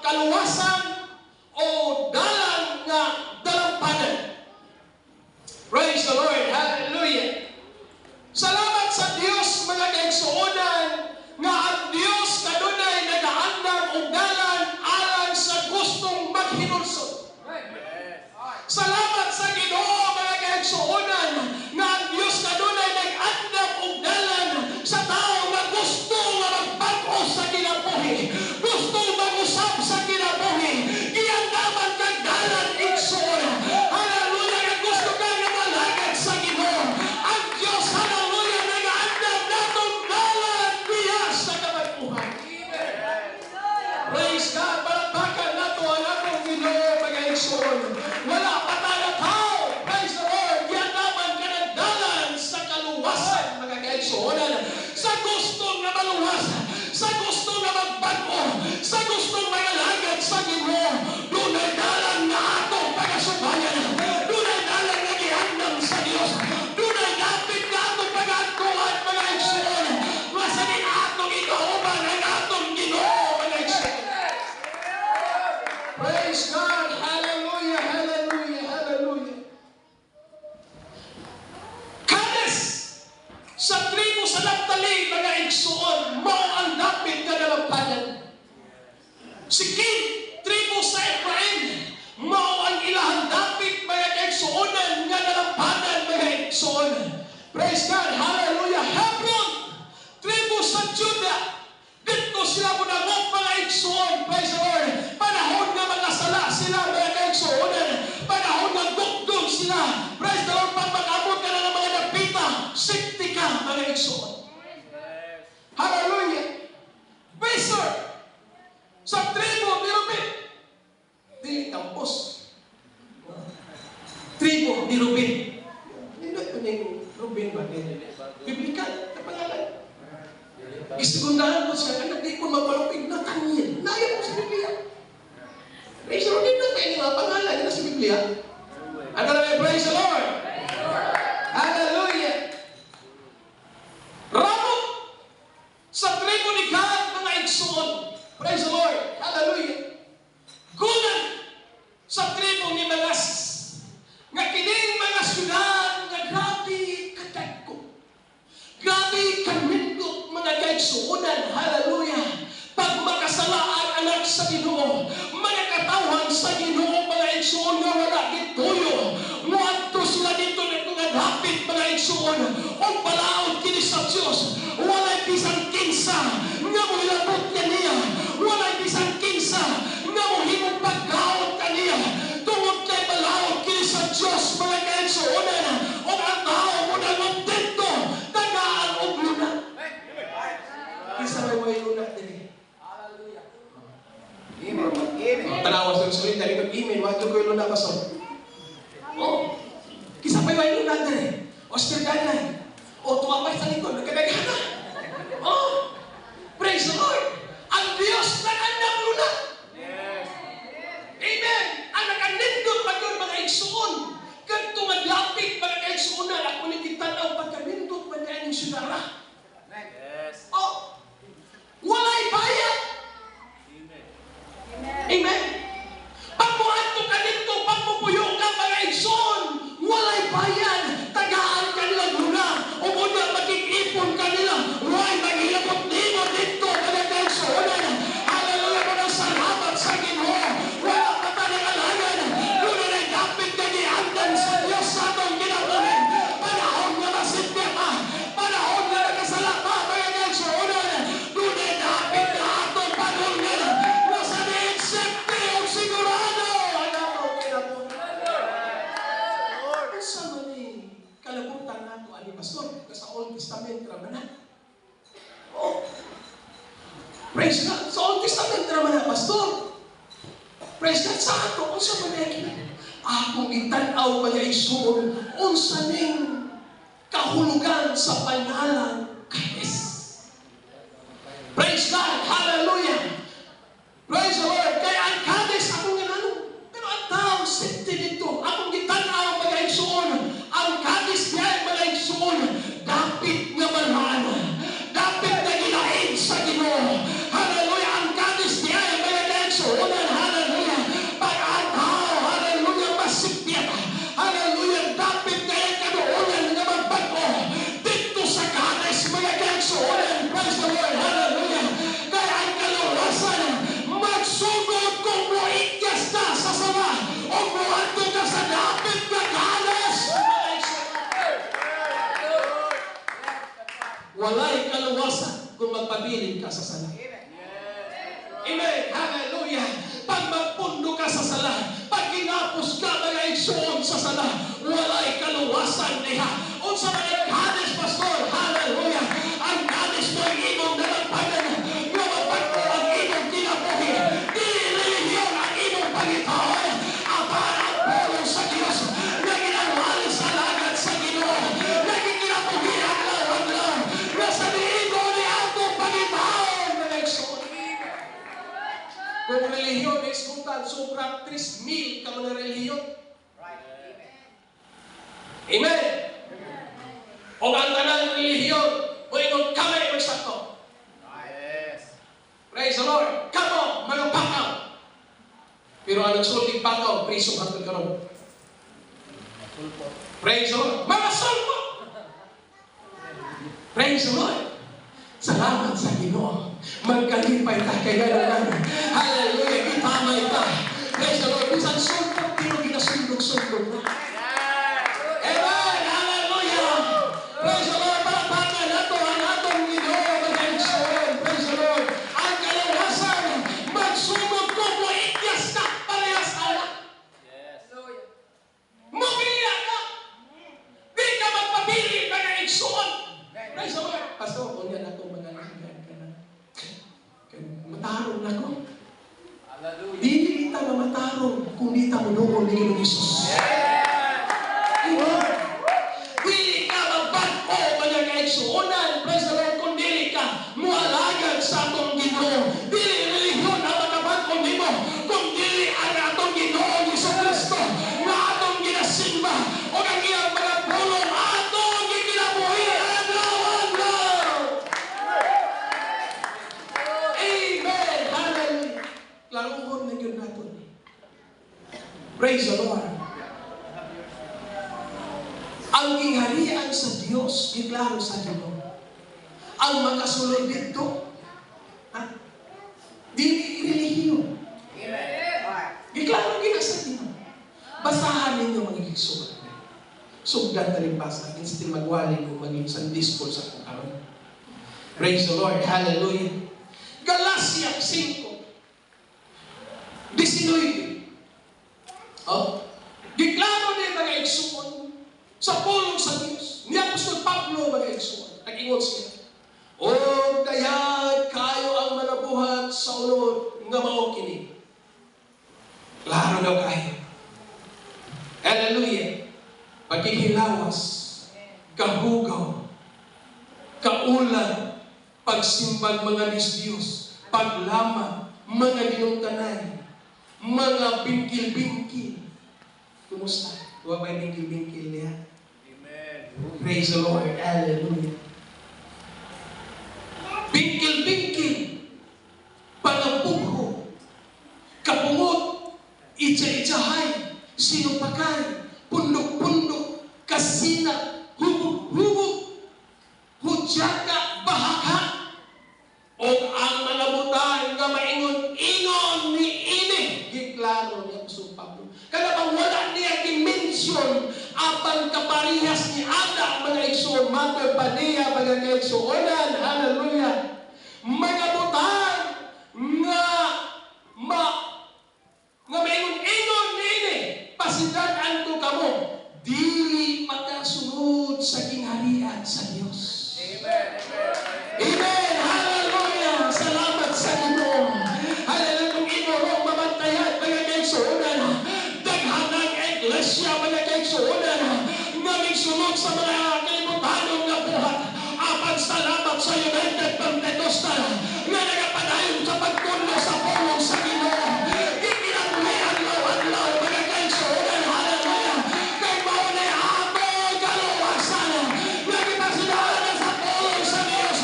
kaluwasan o dalan nga dalampanan. Praise the Lord. Hallelujah. Salamat sa Dios mga kaigsuonan nga ang Dios kanunay nagaandam og dalan alang sa gustong maghinulsol. Salamat sa Ginoo mga kaigsuonan nga ang Dios kanunay nag-andam og dalan sa tao nga gusto nga magbag-o sa kinabuhi, gusto mag-usab sa kinabuhi, giandaman kag dalan igsoon. Hallelujah, nga gusto ka nga malagad sa Ginoo. Ang Dios, hallelujah, nag-andam natong dalan biya sa kabubuhay. Praise God, palakpakan nato ang atong Ginoo mga igsoon. Wala pa tayo tao, praise the Lord, giandaman ka ng dalan sa kaluwasan mga kaigsuonan, sa gustong na maluwasan, sa gustong na magbago, sa gustong magalagad sa Ginoo. Dunay dalan nga atong pagasubayan, dunay dalan nga gihandam sa Dios, dunay dapit nga atong pag-adtuan mga igsoon, masanin atong ikauban ang atong Ginoo mga igsoon. Praise God, hallelujah, hallelujah, hallelujah. Kanes sa tribo sa Naphtali mga igsoon, mao ang dapit nga dalampanan. Si King, tribo sa Ephraim, mao ang ilahang dapit mga kaigsuonan nga dalampanan mga igsoon. Praise God, hallelujah. Hebron, tribo sa Judah, dito sila munangop mga igsoon. Praise the Lord. Panahon nga makasala sila mga kaigsuonan, panahon nga gugdong sila. Praise the Lord. Pag mag-abot ka na ng mga napita, sikti ka mga igsoon. Hallelujah. Besor, sa tribo ni Ruben, dili tampos. Tribo ni Ruben. Nindot pa niyong Ruben ba? Biblikal na pangalan. Istigundahan mo siya, anak di ko magpalupig na tanyin. Naya mo sa Biblia. Praise the Lord. Nindot pa yung mga pangalan nila sa Biblia. Ano na praise the Lord? Hallelujah. Ramot sa tribo ni God mga igsoon. Praise the Lord. Hallelujah. Gunan sa tribo ni Manasseh. Nga kining mga syudad nga grabe kadagko. Grabe kamindot mga kaigsuonan. Hallelujah. Pag makasala ang anak sa Ginoo, mga katawhan sa Ginoo mga igsoon nga wala gituyo. Muadto sila dito nga dapit mga igsoon. O palaod kini sa Dios. Walay bisang kinsa nga mo ilabot kaniya. Walay bisang kinsa nga mo himong pagkaot kaniya. Tungod kay balaod kini sa Dios mga kaigsuonan. O ang tao mo nangop dito, tagaan og luna. Isa may way luna din. Hallelujah. Amen. Tanawa sa sulit na rin mag-email. Wag yung kayo luna pastor. Oh, kisa pa yung luna din. Oscar Ganay. O tumapay sa likod. Nagkagagana. Oh, praise the Lord. Ang Diyos nag-andam luna. Amen. Ang nag-anindot pa yun mga igsuon. Ganito maglapit mga kaigsuonan. Ako nagkitanaw pagkanindot pa niya ang sinara. Oh, walay bayad. Amen. Pagbuhato ka dito, pagpupuyo ka mga igsoon, walay bayad. Tagaan ka nilang luna. O muna magkikipon ka nila. Why maghilapot nimo dito mga kaigsuonan. Hallelujah mo ng salamat sa Ginoo. Wala ka tanang-alangan. Luna na dapit na giandan sa Diyos sa atong kinabuhi. Panahon na masipya ka. Panahon na nakasala ka mga kaigsuonan. Luna dapit na atong panungan. Nasa na-accepte o sigurado. Ang atong kinabuhi. Sa mani kalabutan nato ani pastor sa Old Testament raman na. Oh. Praise God. Sa Old Testament raman na pastor. Praise God sa ato unsa man kini? Akong itan-aw mga igsoon unsa ning kahulugan sa pangalan Kanes. Praise God. Hallelujah. Praise the Lord. Kaya ang Kanes akong ginano. Pero ang tao sente dito. Akong itan-aw mga igsoon. Ang Kanes niya mga igsoon. Dapit nga malhaan. Dapit na gilain sa Ginoo. Hallelujah. Ang Kanes niya mga igsoon. magpabilin ka sa sala. Amen. Hallelujah. Pag magpundo ka sa sala, pag ginapos ka mga igsoon sa sala, walay kaluwasan niya. Unsa man ang hadis, pastor? Hallelujah. Ang hadis mo ang imong nalagpanan, nga mapagpo ang imong kinabuhi. Dili relihiyon ang imong pangitaon. Apan ang pulong sa Diyos, na ginawali sa langit sa Ginoo, na ginabuhi ang lawan-law, na sa liigo ni atong pangitaon mga igsoon. Kung relihiyon is kung sobrang 3,000 ka mga relihiyon. Amen. O ang tanang relihiyon, moingon kami magsako. Praise the Lord. Kamo, mga pakaw. Pero ang nagsulting pakaw, priso hatod karon. Praise the Lord. Mga sulpo. Praise the Lord. Salamat sa Ginoo. Magkalipay ka kay gano'n. Hallelujah. Itamay ka. Praise the Lord. Bisan sulpo, pero ginasundog-sundog na. Amen. Hallelujah. Praise the Lord. Palapagan nato ang atong Ginoo. Mag-aigsoon. Praise the Lord. Ang kalawasan, magsumog ko mo ityas ka parehas anak. Mabilia ka. Di ka magpapili mag-aigsoon. Praise the Lord. Pastor, kung yan ako mag-alagyan ka na. Matarong na ko. Dili kita matarong kung di ta mo doon ni Ginoong Hesus. Dili ka magbagko mag-aigsuonan. Praise the Lord. Kung dili ka mualagad sa atong Ginoo. Dili relihiyon ang magabagko nimo. Kung dili ang atong Ginoo Jesucristo na atong ginasimba o ang iyang mga pulong atong ginabuhi ang lawan-law. Amen. Hallelujah. Laruhon na yun natin. Praise the Lord. Ang gingharian sa Diyos, giklaro sa Ginoo. Ang makasulod dito, dili relihiyon. Giklaro gina sa Ginoo. Basahan ninyo mga igsoon. Sugdan na rin basa. Instead magwali kung maging Sunday school sa kung karon. Praise the Lord. Hallelujah. Galatia 5:19. Oh, giklaro din mga igsoon sa pulong sa Diyos. Ni Apostol Pablo mga igsoon. Nag-ingon siya. O kaya kayo ang manabuhat sa unod nga mao kini. Klaro daw kayo. Hallelujah. Pagkikilawas, kahugaw, kaulan, pagsimbag mga Diyos, paglama, mga dinungtanay, mga bingkil-bingkil. Kumusta? Huwag may bingkil-bingkil niya. Amen. Praise the Lord. Hallelujah. Bingkil-bingkil, panapugho, kapungot, itsa-itsahay, sinupakay, pundok-pundok, kasina, hubog-hubog, hudyaka, bahaka, o ang mga butang nga maingon-ingon ni ini. Giklaro niya Apostol Pablo. Kada bang wala niya dimensyon apan kaparihas ni Ada mga igsoon, mater pa niya mga kaigsuonan. Hallelujah. Mga butang nga maingon-ingon ni ini. Pasidaan ko kamo. Dili makasunod sa kingharian sa Diyos. Amen. Amen. Hallelujah. Salamat sa Ginoo. Hallelujah. Kung inorong mabantayan, mga kaigsuonan, daghanang iglesia, mga kaigsuonan, nga migsunod sa mga kalibutanong nga buhat. Apan salamat sa United Pentecostal, nga nagapadayon sa pagtulo sa pulong sa Ginoo. Gipinabuhi ang lawan-law, mga kaigsuonan. Hallelujah. Kay maunay among kaluwasan, nga gipasidahan sa pulong sa Diyos.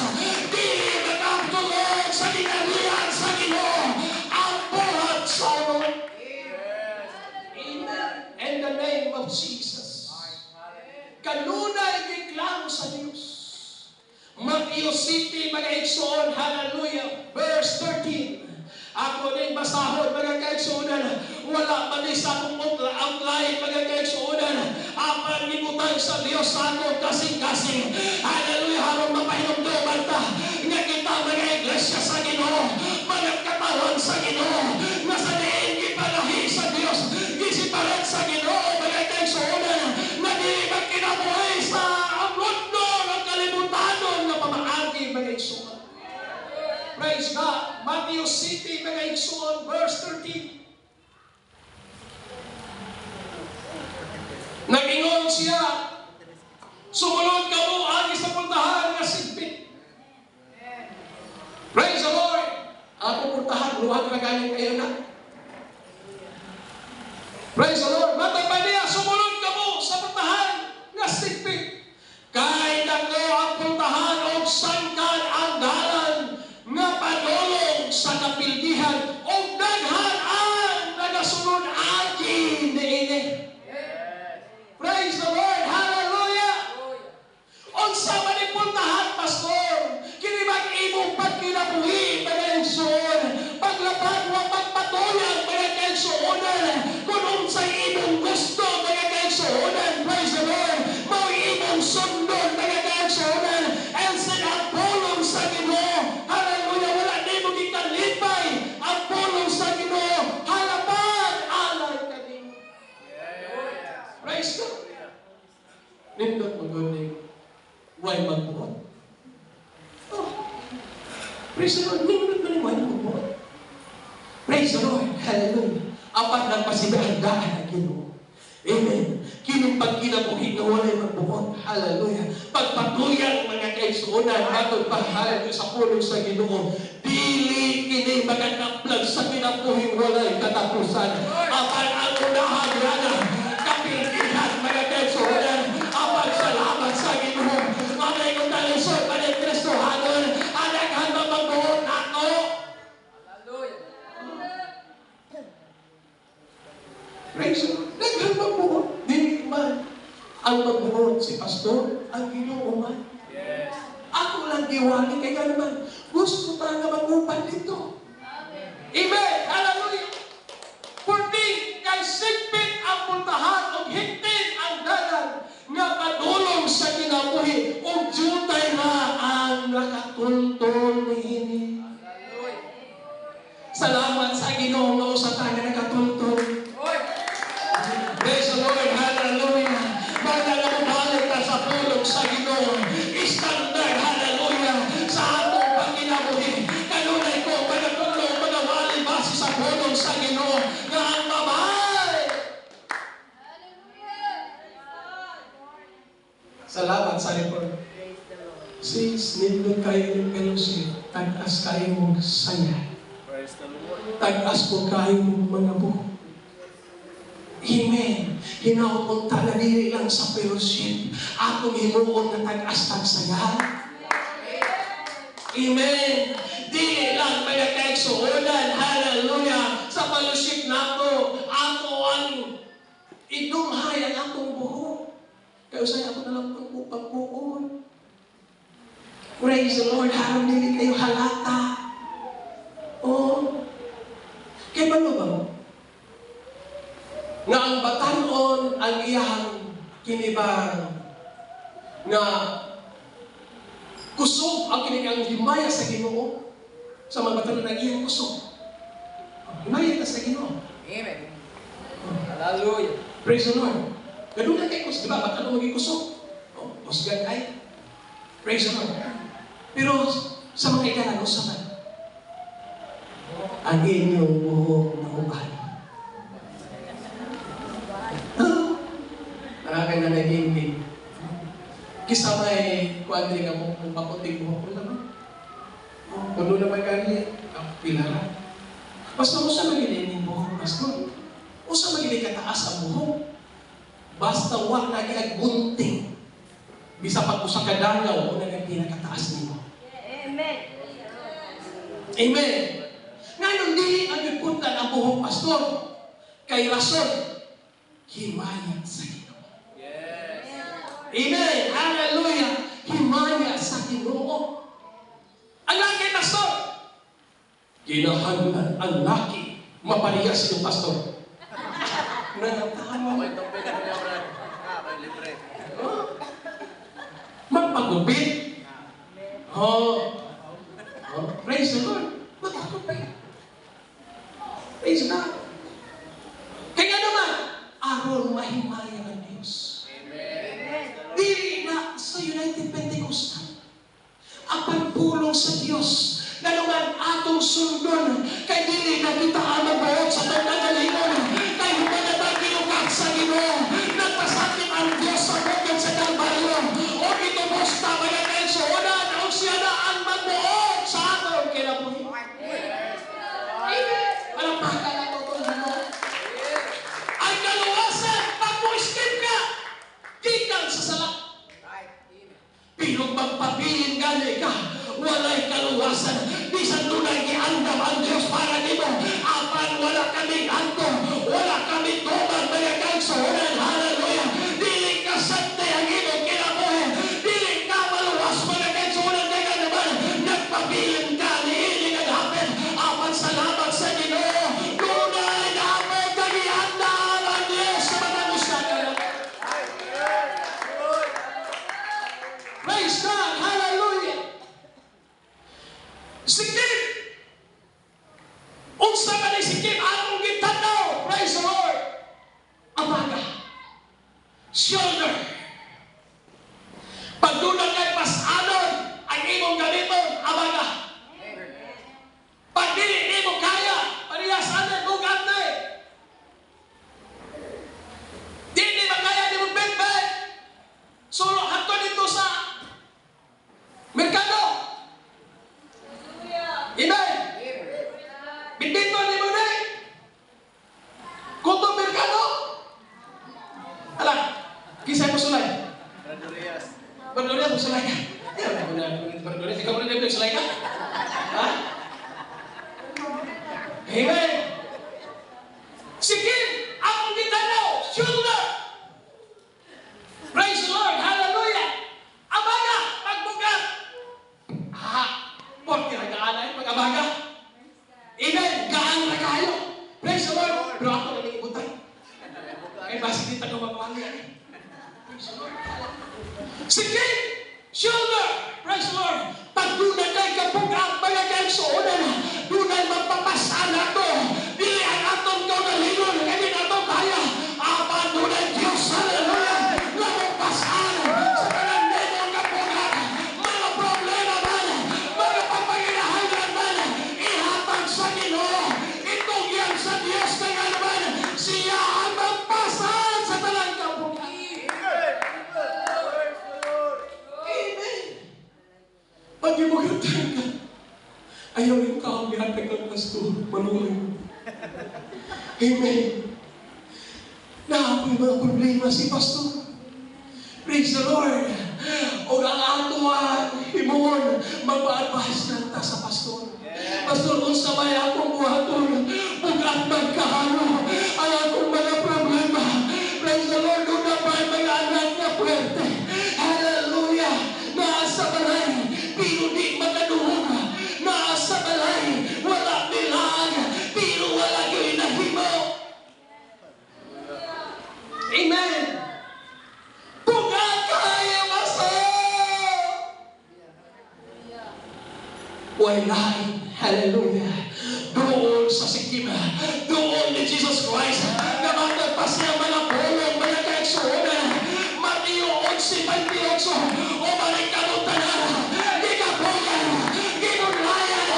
Dili magkatulog sa kinaharian sa Ginoo ang buhat sa unod. Amen. In the name of Jesus. Kanunay giklaro sa Diyos. Matthew City, mga igsoon, hallelujah, verse 13. Ako din basahon, mga kaigsuonan, wala pa din sa akong outline, mga kaigsuonan, apan gibutang sa Diyos sa ako kasing-kasing. Hallelujah, harong mapahinomdoman ta, nga kita mga iglesia sa Ginoo, mga katawan sa Ginoo, na sa diin gipalahi sa Dios, gisiparat sa Ginoo, mga kaigsuonan, na di magkinabuhi sa ang mundo ng kalibutanon na pamaagi, mga igsuon. Praise God. Matthew City, mga igsuon, verse 13. Nagingon siya, sumunod ka mo, agi sa puntahan nga sigpit. Praise the Lord. Ako puntahan, luwag na galing kayo na. Praise the Lord. Matay pa niya, sumunod ka mo sa puntahan nga sigpit. Kahit ako ang puntahan o sangkan ang dalan nga padulong sa kapilgihan o daghan ang nagasunod agi niini. Praise the Lord. Hallelujah. Unsa man ipuntahan, pastor, kini mag-imong pagkinabuhi, mga igsoon, paglapag wa pagpatulang, mga kaigsuonan, kung unsay imong gusto, mga kaigsuonan. Praise the Lord. Mao imong sundon, mga kaigsuonan, and sa ang pulong sa Ginoo. Hallelujah. Wala nimo gikalipay ang pulong sa Ginoo. Halapad alay kanimo. Praise God. Nindot magaling. Why magbuot? Oh. Praise the Lord. Nindot magaling. Why magbuot? Praise the Lord. Hallelujah. Apat ng pasibahandaan na Ginoo. Amen. Kining pagkinabuhi na walay magbuot. Hallelujah. Pagpatuyan mga kaigsuonan, matod pa, hallelujah, sa pulong sa Ginoo. Dili kini magandaplag sa kinabuhi walay katapusan. Apan ang unahan rana, kapilgihan mga kaigsuonan. Apan salamat sa Ginoo. Amay kong talisod pa ni Kristo hanon. Anaghan na magbuot ako. Praise the Lord. Naghan magbuot. Dili man ang magbuot si pastor, ang Ginoo man. Yes. Ako lang diwali kay naman. Gusto tayo na mag-upan dito. Amen. Hallelujah. Purting kay sigpit ang puntahan o hintin ang dalan nga padulong sa kinabuhi o jutay na ang nakatuntol niini. Salamat sa Ginoo nga usa ta nga nakatuntol. Praise the Lord. Hallelujah. Maglalabalik ka sa pulong sa Ginoo. Standard, hallelujah, sa atong pagkinabuhi. Kanunay ko, magatuloy, magawali base sa pulong sa Ginoo na ang babay. Salamat sa Lord. Sis, nindot kayo yung fellowship. Tag-as kayo mong saya. Tag-as po kayo mong mga buhok. Amen. Hinautong talanili lang sa fellowship. Atong himuon na tag-astag sayahan. Amen. Di lang mga kaigsuonan. Hallelujah. Sa fellowship nato, ato ang idumhay ang atong buhok. Kaya usay ako na lang pagpuon. Praise the Lord. Harap nili kayo halata. Oh. Kaya ba ba? Nga ang batanon ang iyang kinibang nga kusog ang kinigang himaya sa Ginoo sa mga batanon ang iyang kusog. Himaya ka sa Ginoo. Amen. Hallelujah. Praise the Lord. Ganun na kay kusog. Diba? Batanon maging kusog. Kusgan ay. Praise the Lord. Pero sa mga ikalan, sa man, ang inyong buhok na uban. Nakakang na naging kisa may kuandri nga mo kung paputing mo ko naman. Kuno naman kani ang pilara. Basta mo sa magiging buhok, pastor. O sa magiging kataas ang buhok. Basta wag na ginag-bunting. Bisa pag usa ka dangaw o naging pinakataas nimo. Amen. Amen. Ngayon dili ang ipuntan ang buhok, pastor. Kay rason himayat sa Ginoo. Yes. Amen. Hallelujah. Himayat sa Ginoo. Ang laki, pastor. Kinahanglan ang laki. Maparehas yung pastor. Nanatahan mo. Magpagupit. Oh. Praise the Lord. Matakot pa yan. Praise God. Kaya naman, aron mahimaya ng Diyos. Dili na sa United Pentecostal ang pagpulong sa Diyos na naman atong sundon kay dili na kita ang magbuot sa itong kagalingon kay humanatang ginukat sa Ginoo nagpasakit ang Diyos sa bukid sa Kalbaryo o ito bosta mga kainso una na siya na ang magbuot sa atong kinabuhi. Malampakan ako itong Ginoo. Ang kaluwasan pag mo-skip ka gikan sa sala. Pero magpapilin gani ka, walay kaluwasan. Bisan tunay giandam ang Diyos para nimo. Apan wala kaming anto, wala kaming tuman, mga kagsunan. Hallelujah. Dili ka sante ang imong kinabuhi. Dili ka maluwas, mga kagsunan. Kaya naman, nagpapilin ka, niili naghapit. Apan salamat sa Ginoo. Tunay na apat kagiandam ang Diyos sa mga musaka. Praise God. Hallelujah. Sikip. Unsa man ni sikip atong gitanaw. Praise the Lord. Abaga. Shoulder. Pag doon kay pasanon ang imong gamiton, abaga. Pag dili mo kaya, parehas anan bugat na eh. Dili ba kaya di mo bed-bed? Solo hato dito sa merkado. Amen. Bibito ni mo na. Kuto merkado. Alam, kisay mo sulay. Berdurias mo sulay ka. Ya, berdurias. Ikaw mo na nabili sulay ka? Ha? Amen. Sige, akong gitanaw. Shoulder. Praise the Lord. Hallelujah. Abaga, pagbugat. Porque na kaanay, pag-abaga. Amen. Gaan na kayo. Praise the Lord. Pero ako na nangibutay. Kaya basi dito na magpangya. Praise the Lord. Sige, shoulder. Praise the Lord. Pag dunay kay kapugat, mga kaigsuunan, dunay magpapasaan ato. Dili ang atong kaugalingon, hindi nato kaya. Apan dunay Diyos. Hallelujah. Lamagpasaan sa kanang nemong kapugat. Mga problema man, mga pagpanginahangan man, ihatag sa Ginoo. Itong yan sa Diyos kaya naman, siya ang magpasaan sa talang kapugat. Amen. Pag imugatan ka, ayaw yung kaambihatag ng pastor, manuhin. Amen. Naapoy mga problema si pastor. Praise the Lord. O ang atuan, imon, magpa-advise na ta sa pastor. Pastor, kung sabay akong buhaton, bugat magkahalo, ang akong mga problema. Praise the Lord, doon na ba mga anak na puwerte. Hallelujah. Naasa balay, pero di magaduhog. Naasa balay, wala nilag, pero wala yun nahimo. Amen. Bugat kaya masay. Walay. Hallelujah. Doon sa sikim, doon ni Jesus Christ, na magpasya mga pulong, mga kaigsuunan, Mateo 11:28, o balik ka nung tanan, di ka puyan, ginulayan,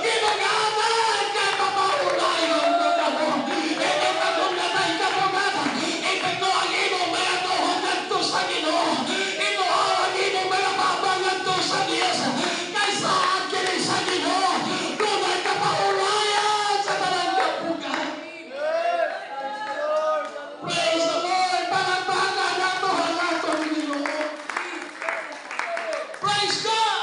ginugatan, kaya papaulayan mo na mo. Ito ka nung natay ka po gata, ito ang imong mga tuhod nagto sa Ginoo, ito ang imong mga babang nagto sa Diyos, kaysa akin sa Ginoo, doon ay kapaulayan sa talang kapugan. Praise the Lord! Palagpagan nato ang atong Ginoo. Praise God!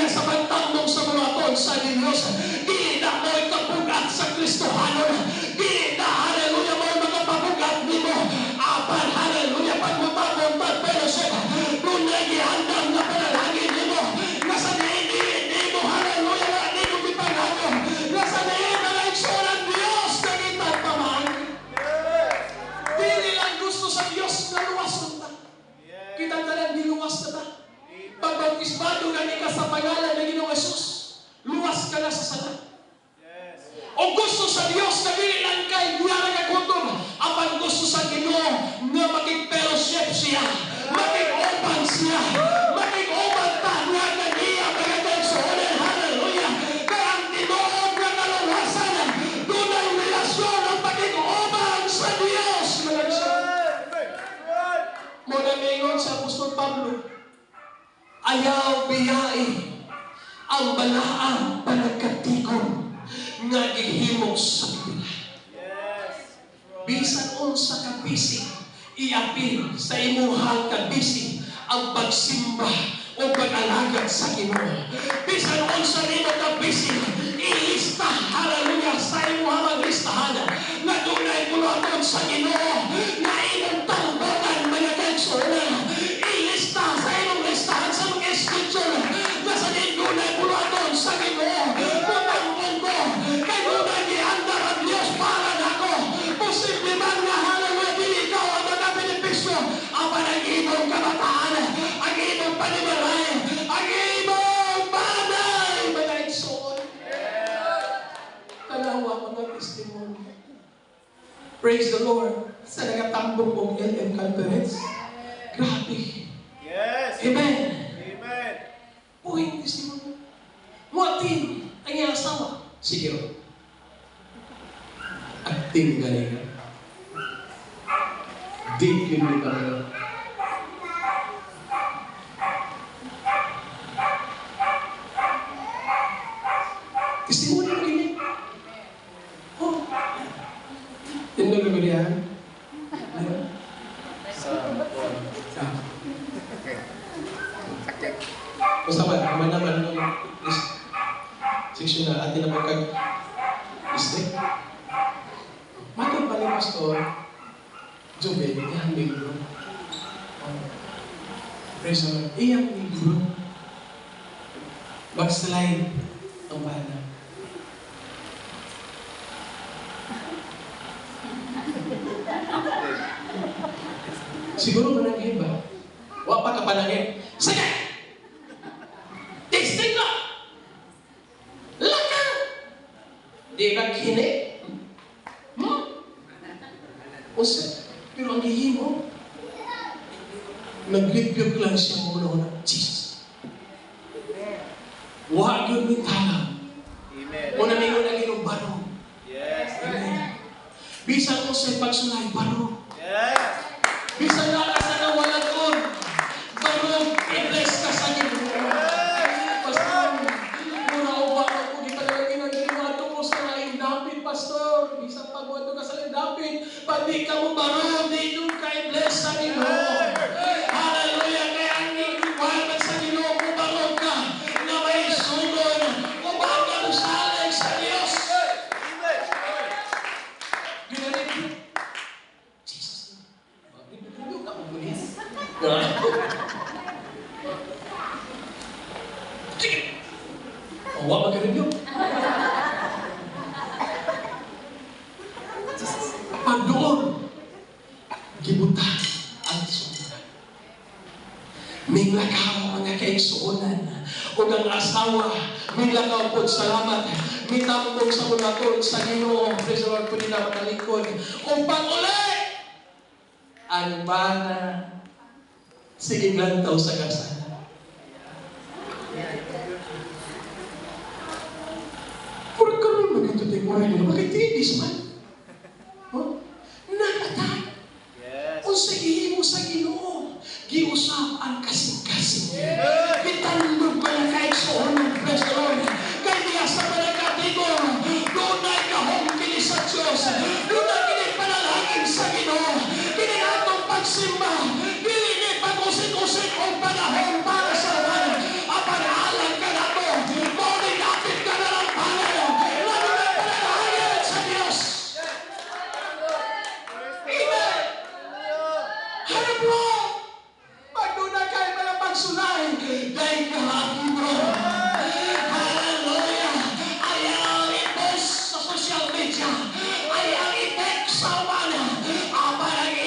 hallelujah, sa pagtambong sa mga ton sa Diyos. Di na mo'y kapugat sa Kristohanon. Di na, hallelujah, mo'y makapapugat ni mo. Apan, hallelujah, pagmutapon pag-fellowship. Kung nag-ihandang na panalangin ni mo, nasa naindiin ni mo, hallelujah, na di mo ipangako. Nasa naindiin na naiksunan Diyos na kitang pamahal. Di nilang gusto sa Diyos na luwas na ta. Kita talang diluwas na ta. Pagbautismado gani ka sa pangalan ng Ginoong Jesus, luwas ka na sa sala. O gusto sa Diyos na dinilang kay biyara ka kundong, apan gusto sa Ginoo na makipelowship siya, makikopan siya, makikopan ta nga na niya pagkatay sa ulan, hallelujah. Kaya ang Ginoo nga naluwasan, doon ang relasyon ang pakikopan sa Diyos. Muna mingon sa Apostol Pablo, ayaw biyai ang balaang panagkatikon nga gihimo sa Biblia. Bisan unsa ka busy, iapil sa imuhang kabisi ang pagsimba o pag-alagad sa Ginoo. Bisan unsa nimo ka busy, ilista, hallelujah, sa imuhang listahan na dunay bulaton sa Ginoo na imong talbogan mga kaigsuonan. Ilista sa imong listahan sa mga scripture na sa dunay bulaton sa Ginoo. Putang ko kay dunay giandar ang Dios para nako. Posible man nga hallelujah dili ikaw ang makabenepisyo apan ang imong kabataan, ang imong panimalay, ang imong banay mga igsoon. Kalawa mga testimony. Praise the Lord. Sa nagatambong og LM Conference. Grabe. Yes. Amen. Amen. Buhay testimony. Muatin ang iyang asawa. Sige ro. Acting galing. Deep yun yung kami. Testimony mo gini. Oh. Yan na naman yan. Basta man naman nung section na atin na magkag-istek. Matod pa ni Pastor Jubel, iyang libro. Praise the Lord. Iyang libro. Backslide ang bana. Siguro manangin ba? Wa pa ka panangin. Sige! Testing na! Laka! Di ka kini? Usa. Pero ang hihimo, nag-rebuke lang siya muna na, Jesus. Huwag yun may talang. Muna may yun ang inubaro. Yes. Amen. Bisa ko sa pagsulay, baro. Yes. Bisa na ka sa nawalagon. Baro, i-bless ka sa Ginoo. Pastor, muna uwag ako, di palagay ng ginawa ko sa laing David, Pastor. Bisa pagwato ka sa laing David. Pati ka mo baro, di doon ka i-bless sa Ginoo. Hallelujah, kaya ang iwanan sa Ginoo mo baro ka na may sugod. Uwag ka mo salig sa Diyos. Ginalit yun. Jesus. Hindi ka mabulis. Sige. Uwag magaling yun. Pag doon, gibutan ang sunan. May lakaw mga kaigsuonan. O ang asawa, may lakaw po salamat. May tambong sa mga tol sa Ginoo. Praise the Lord po nila makalikod. Upang ulit, ang bana, sige lantaw sa kasana. Puro ka rin magkatutin mo rin. Bakit tinis man? Huh? Nakatay. Yes. Kung sa mo sa Ginoo, giusap ang kasing-kasing. Kitandog ba na kahit soon ng praise the Lord? Kaya niya sa panagkatigong, doon na ikahong kini sa Diyos. Doon na kini panalangin sa Ginoo. Kini atong pagsimba. Kini pag-usik-usik o panahon para sa man. Apanahalan ka na mo 9, dahil